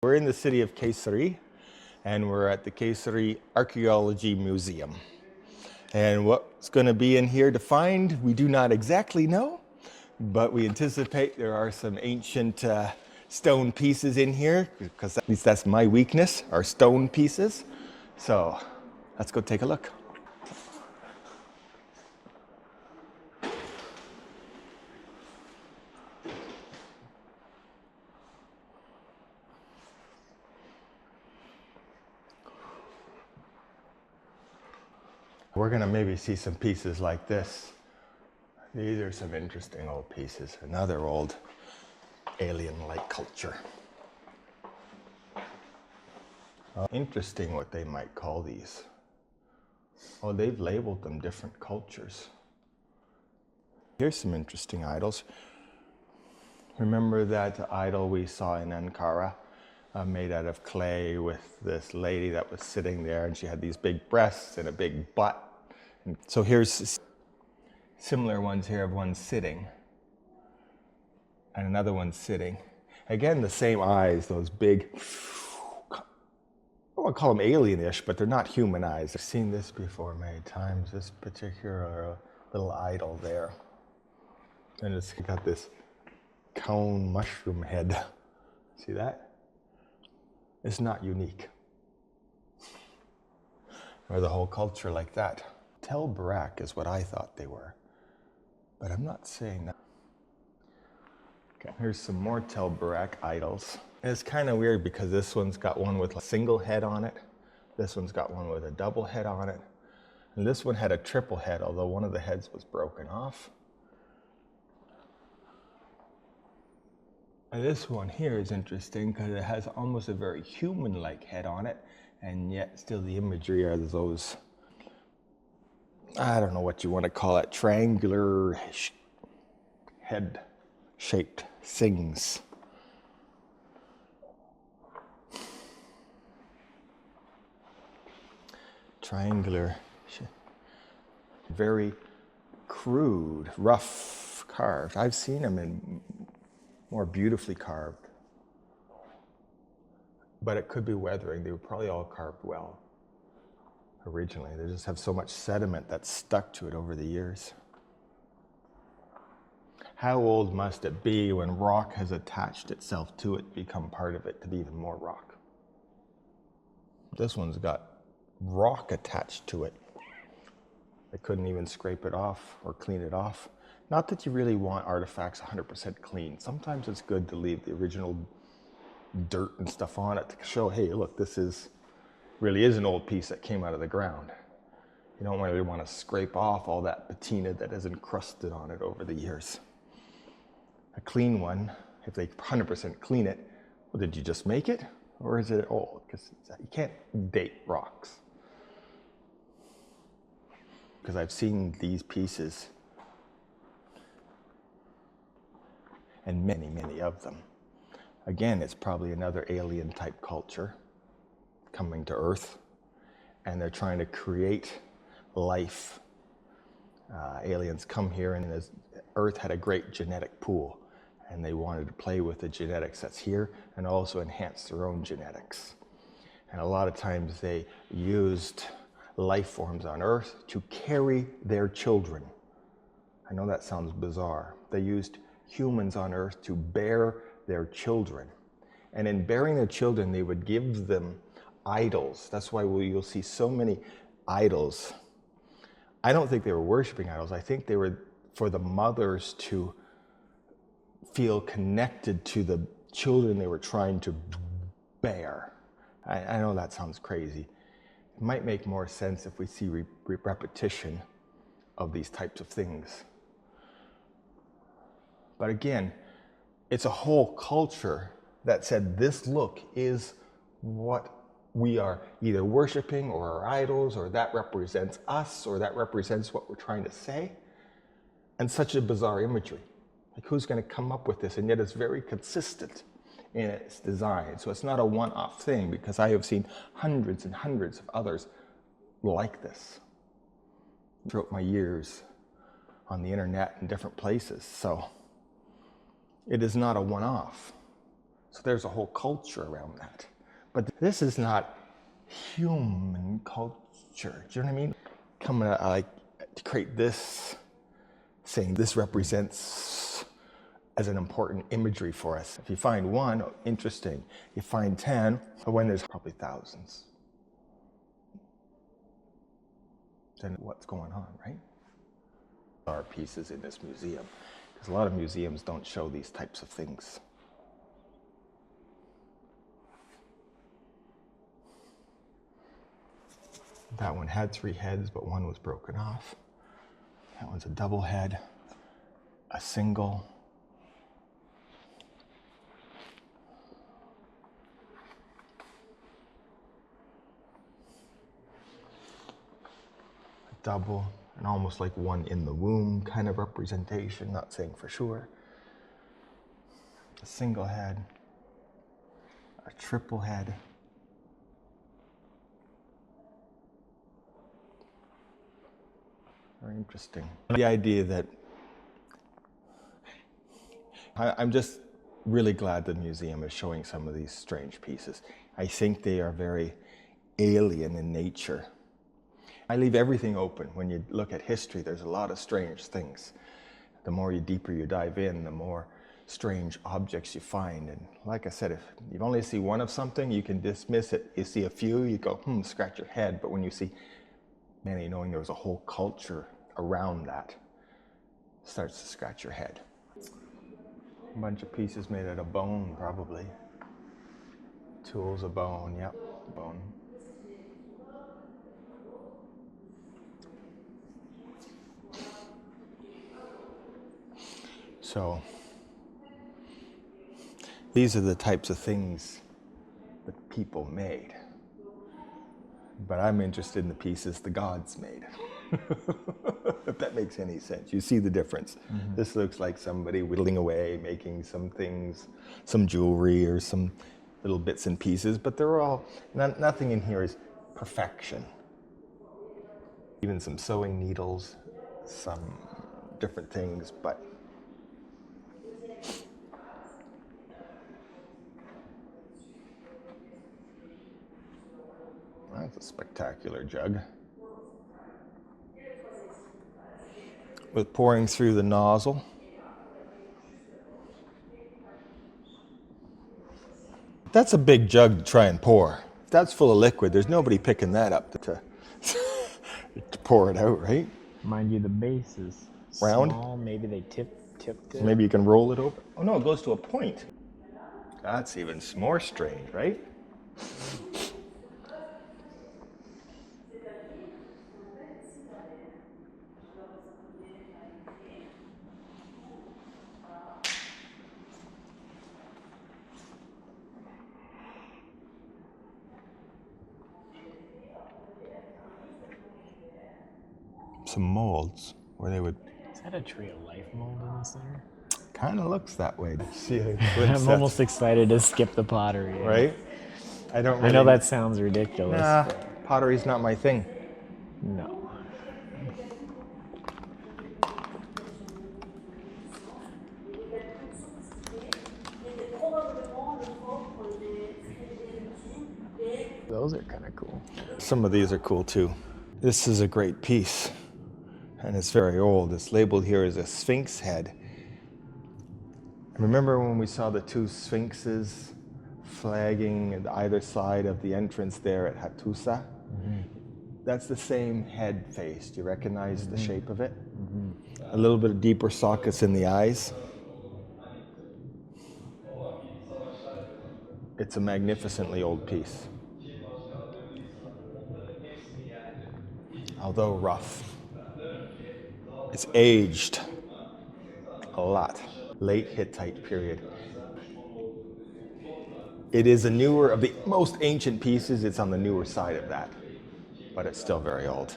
We're in the city of Kayseri, and we're at the Kayseri Archeology Museum. And what's going to be in here to find, we do not exactly know, but we anticipate there are some ancient stone pieces in here, because at least that's my weakness, are stone pieces. So let's go take a look. We're going to maybe see some pieces like this. These are some interesting old pieces. Another old alien-like culture. Interesting what they might call these. Oh, they've labeled them different cultures. Here's some interesting idols. Remember that idol we saw in Ankara, made out of clay, with this lady that was sitting there, and she had these big breasts and a big butt. And so here's similar ones here of one sitting and another one sitting. Again, the same eyes, those big, I don't want to call them alien-ish, but they're not human eyes. I've seen this before many times, this particular little idol there. And it's got this cone mushroom head. See that? It's not unique. Or the whole culture like that. Tel Barak is what I thought they were, but I'm not saying that. Okay, here's some more Tel Barak idols. And it's kind of weird because this one's got one with a single head on it. This one's got one with a double head on it. And this one had a triple head, although one of the heads was broken off. And this one here is interesting because it has almost a very human-like head on it, and yet still the imagery are those, I don't know what you want to call it, triangular head-shaped things. Triangular, very crude, rough carved. I've seen them in more beautifully carved, but it could be weathering. They were probably all carved well originally. They just have so much sediment that's stuck to it over the years. How old must it be when rock has attached itself to it, become part of it, to be even more rock? This one's got rock attached to it. They couldn't even scrape it off or clean it off. Not that you really want artifacts 100% clean. Sometimes it's good to leave the original dirt and stuff on it to show, hey, look, this really is an old piece that came out of the ground. You don't really want to scrape off all that patina that has encrusted on it over the years. A clean one, if they 100% clean it, well, did you just make it? Or is it old? Because you can't date rocks. Because I've seen these pieces, and many, many of them. Again, it's probably another alien type culture coming to Earth, and they're trying to create life. Aliens come here, and Earth had a great genetic pool, and they wanted to play with the genetics that's here and also enhance their own genetics. And a lot of times they used life forms on Earth to carry their children. I know that sounds bizarre. They used humans on Earth to bear their children. And in bearing their children, they would give them idols. That's why you'll see so many idols. I don't think they were worshiping idols. I think they were for the mothers to feel connected to the children they were trying to bear. I know that sounds crazy. It might make more sense if we see repetition of these types of things. But again, it's a whole culture that said this look is what we are either worshiping or our idols, or that represents us, or that represents what we're trying to say. And such a bizarre imagery. Like, who's going to come up with this? And yet it's very consistent in its design. So it's not a one-off thing, because I have seen hundreds and hundreds of others like this throughout my years on the internet in different places. So it is not a one-off. So there's a whole culture around that. But this is not human culture. Do you know what I mean? Coming like to create this, saying this represents as an important imagery for us. If you find one, oh, interesting. You find 10, but when there's probably thousands. Then what's going on, right? There are pieces in this museum, because a lot of museums don't show these types of things. That one had 3 heads, but one was broken off. That one's a double head, a single. A double, and almost like one in the womb kind of representation, not saying for sure. A single head, a triple head. Very interesting. The idea that I'm just really glad the museum is showing some of these strange pieces. I think they are very alien in nature. I leave everything open. When you look at history, there's a lot of strange things. The more deeper you dive in, the more strange objects you find. And like I said, if you only see one of something, you can dismiss it. You see a few, you go, scratch your head. But when you see many, knowing there was a whole culture around that, starts to scratch your head. A bunch of pieces made out of bone, probably. Tools of bone, yep, bone. So, these are the types of things that people made. But I'm interested in the pieces the gods made. If that makes any sense. You see the difference. Mm-hmm. This looks like somebody whittling away, making some things, some jewelry or some little bits and pieces, but they're all, nothing in here is perfection. Even some sewing needles, some different things, but that's a spectacular jug. With pouring through the nozzle. That's a big jug to try and pour. If that's full of liquid, there's nobody picking that up to pour it out, right? Mind you, the base is round. Small. Maybe they tipped it. Maybe you can roll it over. Oh no, it goes to a point. That's even more strange, right? Some molds where they would. Is that a tree of life mold in the center? Kind of looks that way. See, I'm almost excited to skip the pottery. Right? I don't. Really, I know that sounds ridiculous. Nah, pottery's not my thing. No. Those are kind of cool. Some of these are cool too. This is a great piece, and it's very old. It's labeled here as a sphinx head. Remember when we saw the two sphinxes flagging at either side of the entrance there at Hattusa? Mm-hmm. That's the same head face. Do you recognize the shape of it? Mm-hmm. A little bit of deeper sockets in the eyes. It's a magnificently old piece. Although rough. It's aged a lot. Late Hittite period. It is a newer, of the most ancient pieces, it's on the newer side of that, but it's still very old.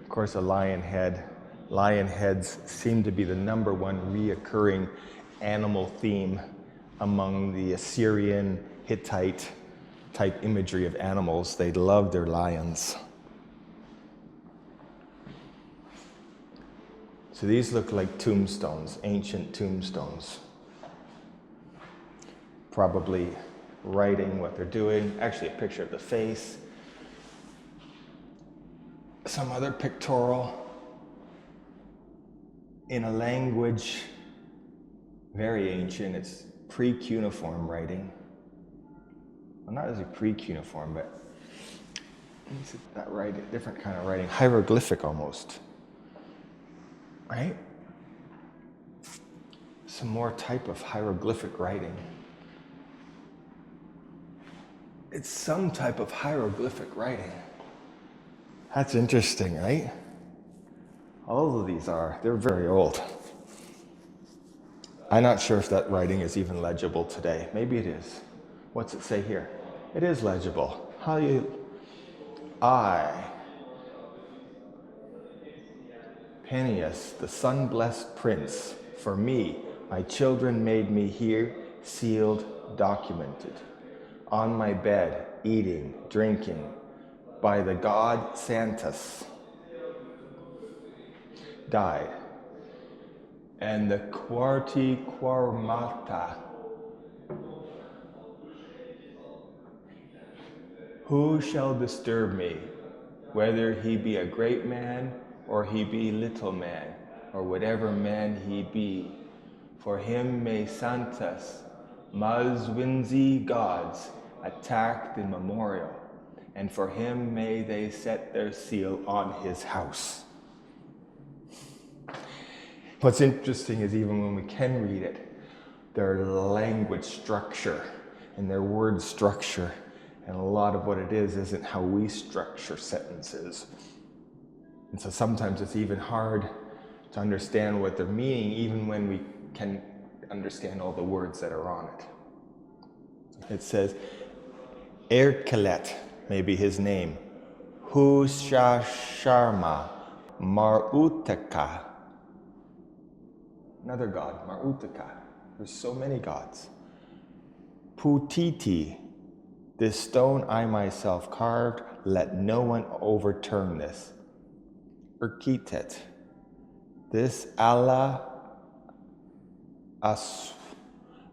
Of course, a lion head. Lion heads seem to be the number one reoccurring animal theme among the Assyrian, Hittite type imagery of animals. They love their lions. So these look like tombstones, ancient tombstones. Probably writing what they're doing. Actually, a picture of the face. Some other pictorial in a language very ancient. It's pre-cuneiform writing. Well, not as a pre-cuneiform, but that writing, different kind of writing, hieroglyphic almost, right? Some more type of hieroglyphic writing. It's some type of hieroglyphic writing. That's interesting, right? All of these they're very old. I'm not sure if that writing is even legible today. Maybe it is. What's it say here? It is legible. I, Peneus, the sun-blessed prince, for me, my children made me here, sealed, documented, on my bed, eating, drinking, by the god Santus, died, and the quarti quarmata, who shall disturb me, whether he be a great man, or he be little man, or whatever man he be. For him may Santas, Mazwinzi gods, attack the memorial, and for him may they set their seal on his house. What's interesting is even when we can read it, their language structure and their word structure, and a lot of what it is isn't how we structure sentences. And so sometimes it's even hard to understand what they're meaning, even when we can understand all the words that are on it. It says, Erkelet may be his name, Hushasharma, Marutaka. Another god, Marutaka. There's so many gods. Putiti, this stone I myself carved, let no one overturn this. Architect, this Allah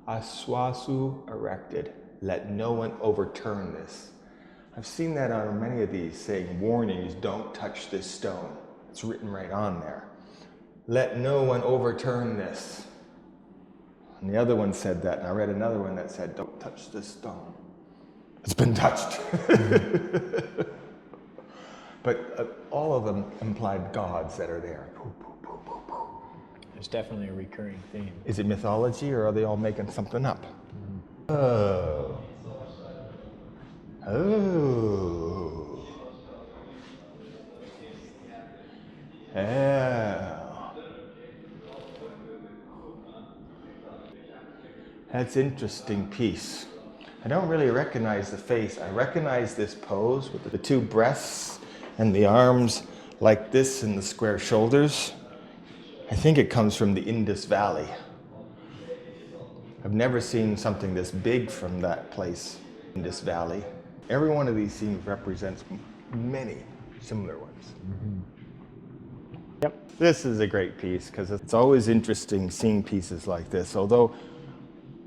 Aswasu erected, let no one overturn this. I've seen that on many of these saying warnings, don't touch this stone. It's written right on there. Let no one overturn this. And the other one said that, and I read another one that said, don't touch this stone. It's been touched. But all of them implied gods that are there. There's definitely a recurring theme. Is it mythology, or are they all making something up? Mm-hmm. Oh. Yeah. That's interesting piece. I don't really recognize the face. I recognize this pose with the two breasts and the arms like this and the square shoulders. I think it comes from the Indus Valley. I've never seen something this big from that place, Indus Valley. Every one of these scenes represents many similar ones. Mm-hmm. Yep. This is a great piece because it's always interesting seeing pieces like this. Although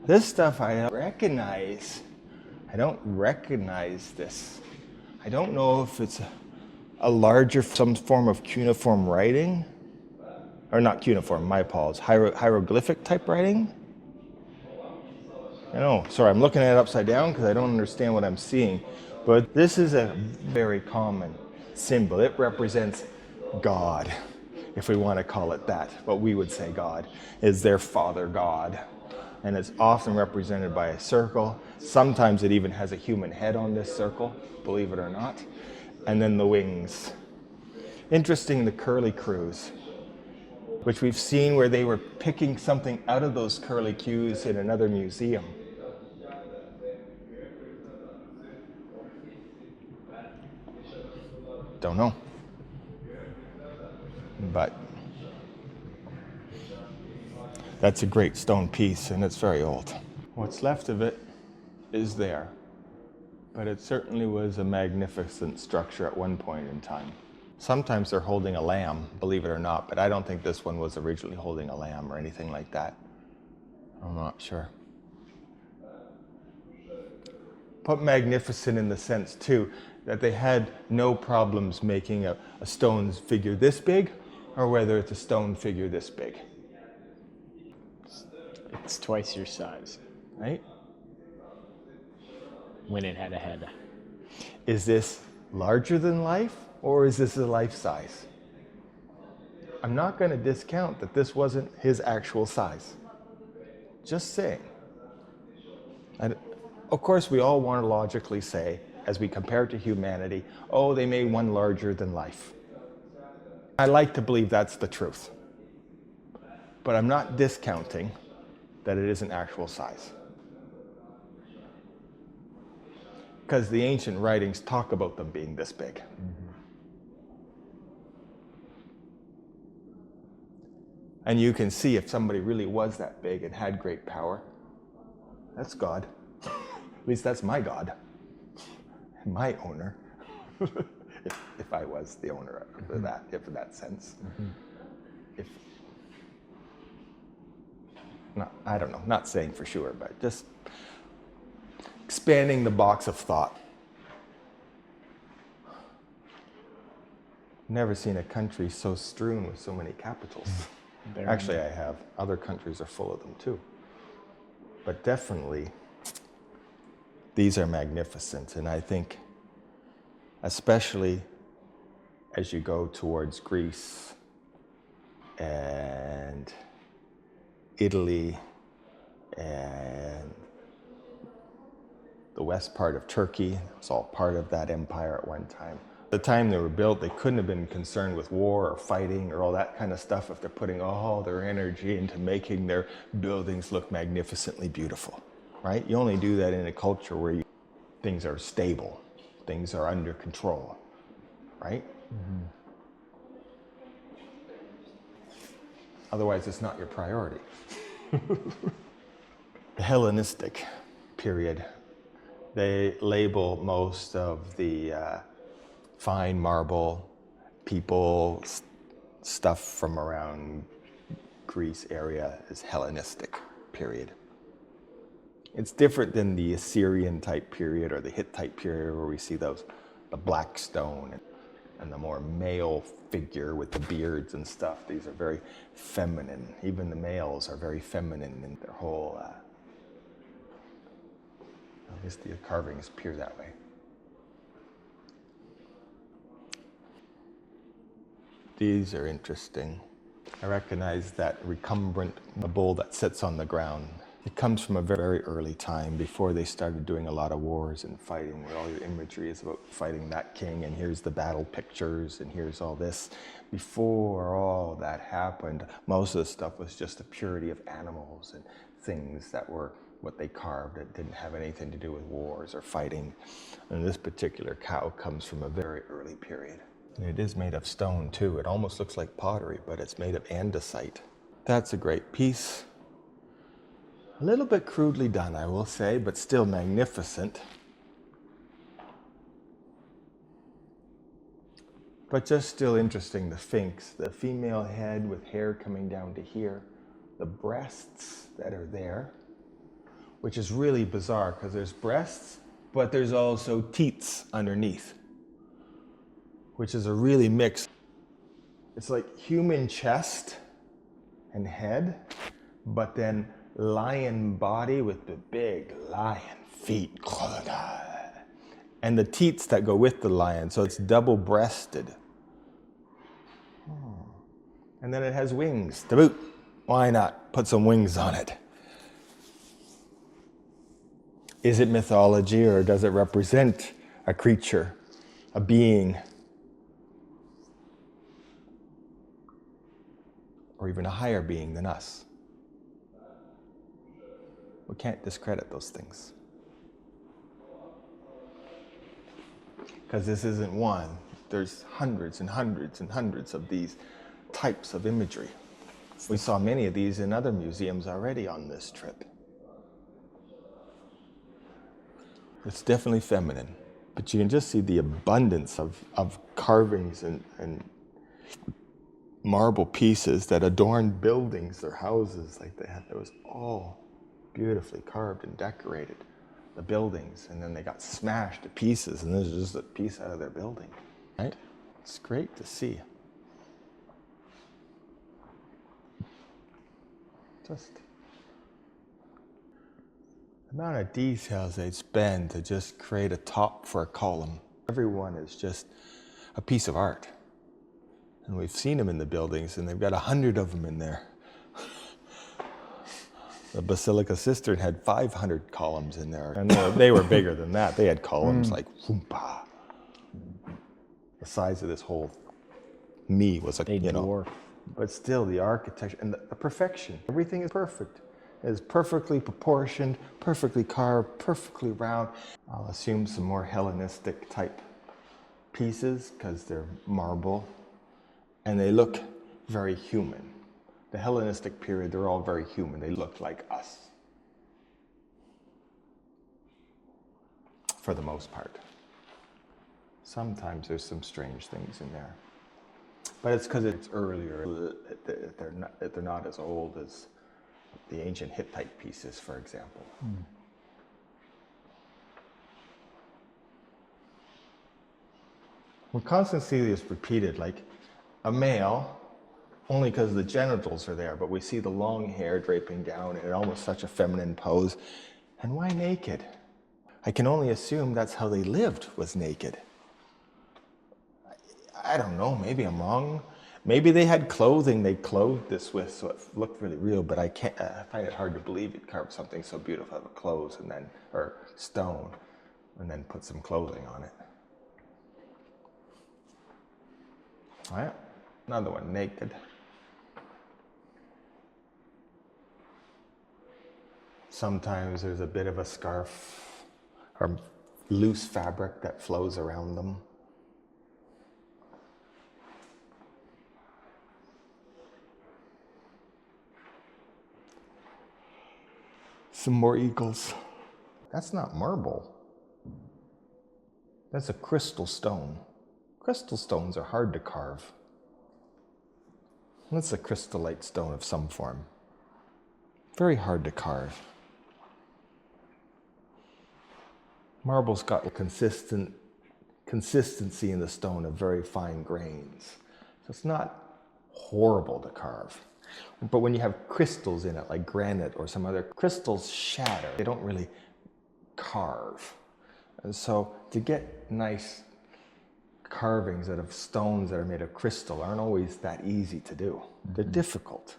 this stuff I don't recognize. I don't recognize this. I don't know if it's a larger, some form of cuneiform writing. Or not cuneiform, my apologies, hieroglyphic type writing? I know, sorry, I'm looking at it upside down because I don't understand what I'm seeing. But this is a very common symbol. It represents God, if we want to call it that. What we would say God is their father God. And it's often represented by a circle. Sometimes it even has a human head on this circle, believe it or not. And then the wings. Interesting, the curly crews, which we've seen where they were picking something out of those curly cues in another museum. Don't know. But that's a great stone piece, and it's very old. What's left of it is there, but it certainly was a magnificent structure at one point in time. Sometimes they're holding a lamb, believe it or not, but I don't think this one was originally holding a lamb or anything like that. I'm not sure. But magnificent in the sense, too, that they had no problems making a stone figure this big, or whether it's a stone figure this big. It's twice your size Right? when it had a head. Is this larger than life, or is this a life size? I'm not going to discount that this wasn't his actual size. Just saying. And of course, we all want to logically say, as we compare to humanity, oh, they made one larger than life. I like to believe that's the truth. But I'm not discounting that it isn't actual size. Because the ancient writings talk about them being this big. Mm-hmm. And you can see if somebody really was that big and had great power, that's God. At least that's my God. My owner. if I was the owner of that, if in that sense. Mm-hmm. I don't know, not saying for sure, but just expanding the box of thought. Never seen a country so strewn with so many capitals. Actually, I have. Other countries are full of them too. But definitely, these are magnificent. And I think, especially as you go towards Greece and Italy and the west part of Turkey, it's all part of that empire at one time. The time they were built, they couldn't have been concerned with war or fighting or all that kind of stuff if they're putting all their energy into making their buildings look magnificently beautiful, right? You only do that in a culture where things are stable, things are under control, right? Mm-hmm. Otherwise, it's not your priority. The Hellenistic period, they label most of the fine marble people stuff from around Greece area as Hellenistic period. It's different than the Assyrian type period or the Hittite period where we see the black stone and the more male figure with the beards and stuff. These are very feminine. Even the males are very feminine in their whole, at least the carvings appear that way. These are interesting. I recognize that recumbent bull that sits on the ground. It comes from a very early time before they started doing a lot of wars and fighting, where all your imagery is about fighting that king, and here's the battle pictures, and here's all this. Before all that happened, most of the stuff was just the purity of animals and things that were what they carved. It didn't have anything to do with wars or fighting. And this particular cow comes from a very early period. And it is made of stone too. It almost looks like pottery, but it's made of andesite. That's a great piece. A little bit crudely done, I will say, but still magnificent. But just still interesting, the sphinx, the female head with hair coming down to here, the breasts that are there, which is really bizarre because there's breasts, but there's also teats underneath, which is a really mix. It's like human chest and head, but then lion body with the big lion feet. And the teats that go with the lion, so it's double-breasted. And then it has wings to boot. Why not put some wings on it? Is it mythology, or does it represent a creature, a being, or even a higher being than us? We can't discredit those things. Because this isn't one. There's hundreds and hundreds and hundreds of these types of imagery. We saw many of these in other museums already on this trip. It's definitely feminine. But you can just see the abundance of carvings and marble pieces that adorned buildings or houses. Like they had, it was all beautifully carved and decorated, the buildings, and then they got smashed to pieces, and this is just a piece out of their building, right? It's great to see. Just the amount of details they'd spend to just create a top for a column. Every one is just a piece of art. And we've seen them in the buildings, and they've got 100 of them in there. The Basilica Cistern had 500 columns in there, and they were bigger than that. They had columns like whoompa. The size of this whole me was a, They dwarf. but still the architecture and the perfection. Everything is perfect. It is perfectly proportioned, perfectly carved, perfectly round. I'll assume some more Hellenistic type pieces because they're marble, and they look very human. The Hellenistic period, they're all very human. They look like us, for the most part. Sometimes there's some strange things in there, but it's because it's earlier. They're not as old as the ancient Hittite pieces, for example. We constantly see this repeated, like a male, only because the genitals are there, but we see the long hair draping down in almost such a feminine pose. And why naked? I can only assume that's how they lived, was naked. I don't know, maybe I'm wrong. Maybe they had clothing they clothed this with, so it looked really real, but I find it hard to believe you'd carve something so beautiful out of clothes and then, or stone, and then put some clothing on it. All right, another one, naked. Sometimes there's a bit of a scarf or loose fabric that flows around them. Some more eagles. That's not marble. That's a crystal stone. Crystal stones are hard to carve. That's a crystallite stone of some form. Very hard to carve. Marble's got a consistency in the stone of very fine grains. So it's not horrible to carve. But when you have crystals in it, like granite or some other, crystals shatter. They don't really carve. And so to get nice carvings out of stones that are made of crystal aren't always that easy to do. They're difficult.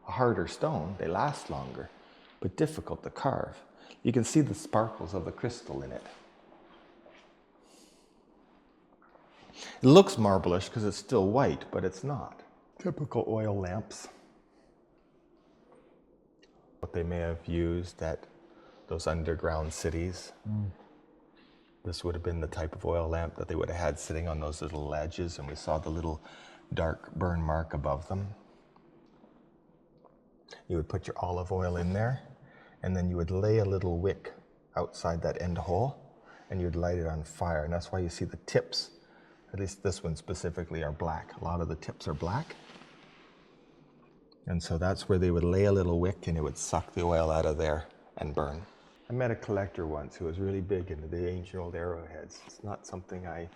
A harder stone, they last longer, but difficult to carve. You can see the sparkles of the crystal in it. It looks marblish because it's still white, but it's not. Typical oil lamps. What they may have used at those underground cities. This would have been the type of oil lamp that they would have had sitting on those little ledges, and we saw the little dark burn mark above them. You would put your olive oil in there, and then you would lay a little wick outside that end hole, and you'd light it on fire. And that's why you see the tips, at least this one specifically, are black. A lot of the tips are black. And so that's where they would lay a little wick, and it would suck the oil out of there and burn. I met a collector once who was really big into the ancient old arrowheads. It's not something I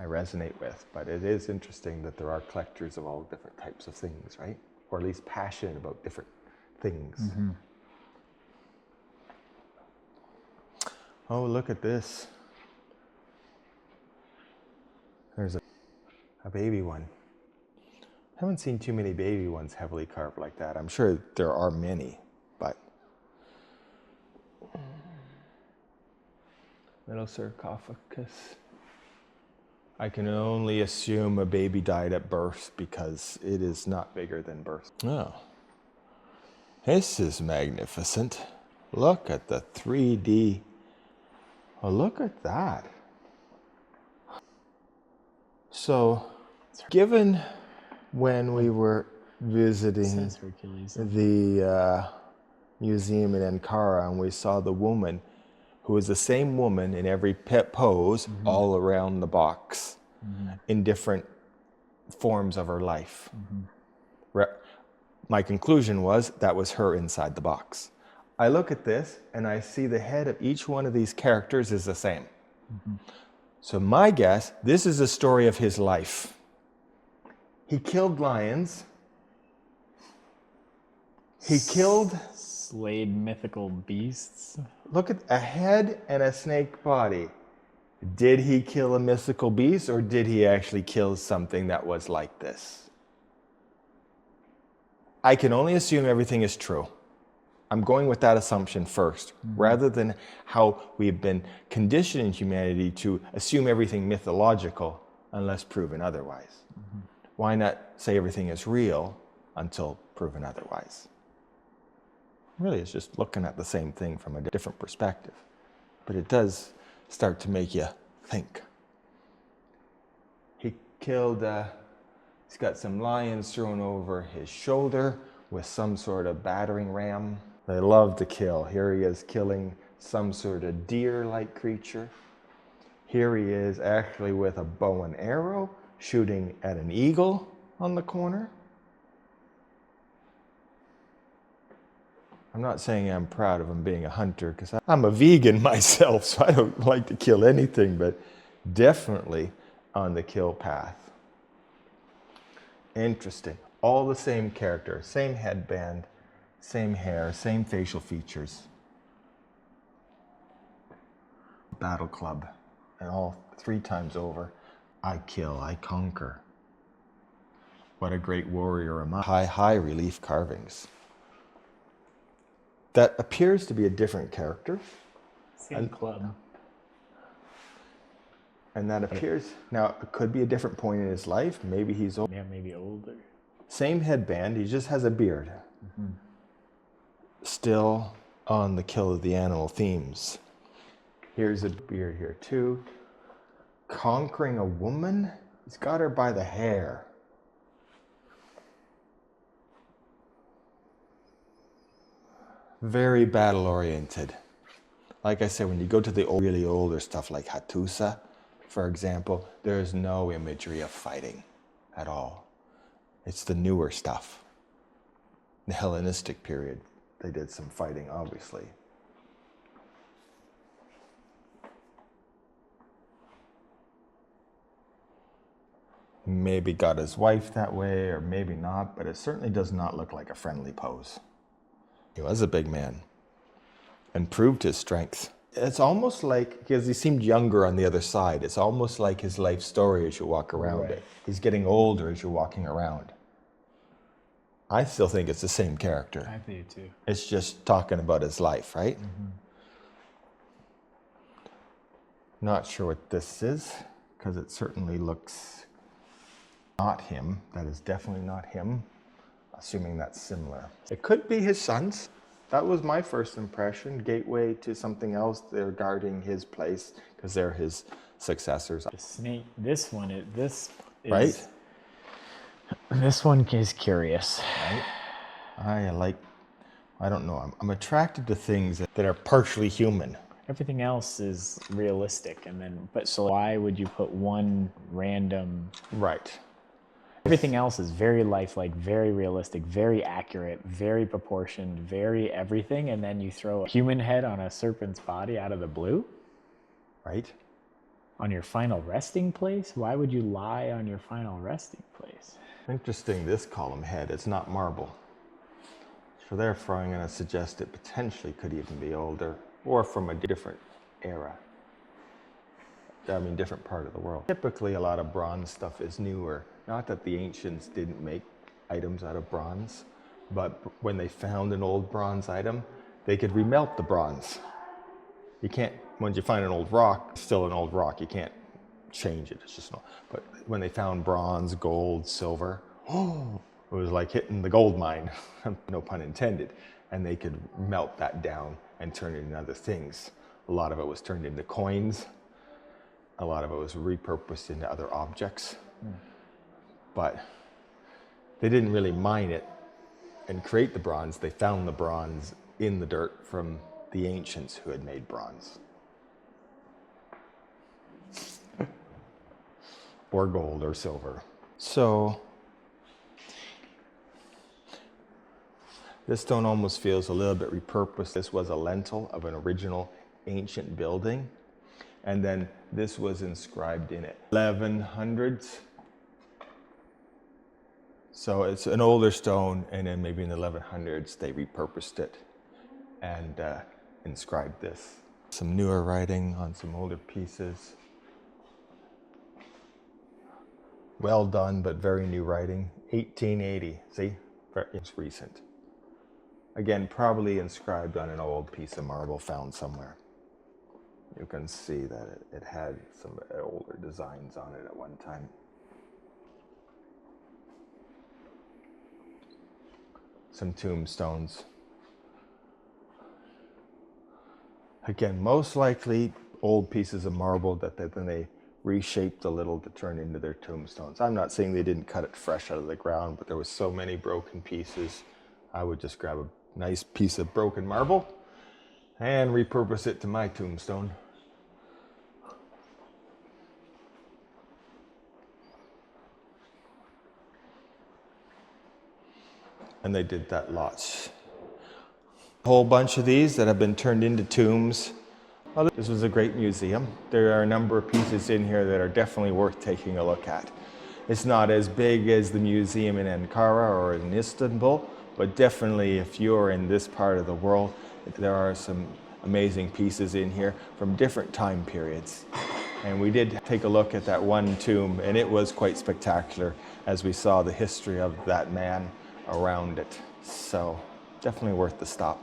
resonate with, but it is interesting that there are collectors of all different types of things, right? Or at least passionate about different things. Oh, look at this. There's a baby one. I haven't seen too many baby ones heavily carved like that. I'm sure there are many, but. Little sarcophagus. I can only assume a baby died at birth because it is not bigger than birth. Oh, this is magnificent. Look at the 3D. Oh, look at that. So, given when we were visiting the museum in Ankara and we saw the woman who is the same woman in every pose all around the box in different forms of her life. My conclusion was that was her inside the box. I look at this and I see the head of each one of these characters is the same. So my guess, this is a story of his life. He killed lions. He killed... Slayed mythical beasts. Look at a head and a snake body. Did he kill a mythical beast, or did he actually kill something that was like this? I can only assume everything is true. I'm going with that assumption first, rather than how we've been conditioned in humanity to assume everything mythological unless proven otherwise. Why not say everything is real until proven otherwise? Really, it's just looking at the same thing from a different perspective. But it does start to make you think. He killed, he's got some lions thrown over his shoulder with some sort of battering ram. They love to kill. Here he is killing some sort of deer-like creature. Here he is actually with a bow and arrow shooting at an eagle on the corner. I'm not saying I'm proud of him being a hunter, because I'm a vegan myself, so I don't like to kill anything, but definitely on the kill path. Interesting. All the same character, same headband, same hair, same facial features. Battle club, and all 3 times over, I kill, I conquer. What a great warrior am I. High relief carvings. That appears to be a different character. Same club. And that appears, now it could be a different point in his life. Maybe he's old. Yeah, maybe older. Same headband, he just has a beard. Still on the kill of the animal themes. Here's a beard here too. Conquering a woman? He's got her by the hair. Very battle-oriented. Like I said, when you go to the really older stuff like Hattusa, for example, there is no imagery of fighting at all. It's the newer stuff. The Hellenistic period, they did some fighting, obviously. Maybe got his wife that way, or maybe not, but it certainly does not look like a friendly pose. He was a big man and proved his strength. It's almost like, because he seemed younger on the other side, it's almost like his life story as you walk around it. He's getting older as you're walking around. I still think it's the same character. I do too. It's just talking about his life, right? Not sure what this is, because it certainly looks not him. That is definitely not him. Assuming that's similar. It could be his sons. That was my first impression. Gateway to something else. They're guarding his place because they're his successors. The snake. This one is right. This one is curious. Right. I don't know. I'm attracted to things that are partially human. Everything else is realistic, but so why would you put one random? Right. Everything else is very lifelike, very realistic, very accurate, very proportioned, very everything, and then you throw a human head on a serpent's body out of the blue? Right. On your final resting place? Why would you lie on your final resting place? Interesting, this column head, it's not marble. So therefore I'm going to suggest it potentially could even be older, or from a different era. I mean, different part of the world. Typically a lot of bronze stuff is newer. Not that the ancients didn't make items out of bronze, but when they found an old bronze item, they could remelt the bronze. You can't, once you find an old rock, it's still an old rock, you can't change it, it's just no. But when they found bronze, gold, silver, it was like hitting the gold mine, no pun intended, and they could melt that down and turn it into other things. A lot of it was turned into coins, a lot of it was repurposed into other objects. But they didn't really mine it and create the bronze. They found the bronze in the dirt from the ancients who had made bronze. or gold or silver. So this stone almost feels a little bit repurposed. This was a lintel of an original ancient building, and then this was inscribed in it 1100s. So it's an older stone, and then maybe in the 1100s they repurposed it and inscribed this. Some newer writing on some older pieces. Well done, but very new writing. 1880, see? It's recent. Again, probably inscribed on an old piece of marble found somewhere. You can see that it had some older designs on it at one time. Some tombstones. Again, most likely old pieces of marble that then they reshaped a little to turn into their tombstones. I'm not saying they didn't cut it fresh out of the ground, but there was so many broken pieces. I would just grab a nice piece of broken marble and repurpose it to my tombstone. And they did that lots. A whole bunch of these that have been turned into tombs. Well, this was a great museum. There are a number of pieces in here that are definitely worth taking a look at. It's not as big as the museum in Ankara or in Istanbul, but definitely if you're in this part of the world, there are some amazing pieces in here from different time periods. And we did take a look at that one tomb, and it was quite spectacular as we saw the history of that man around it. So definitely worth the stop.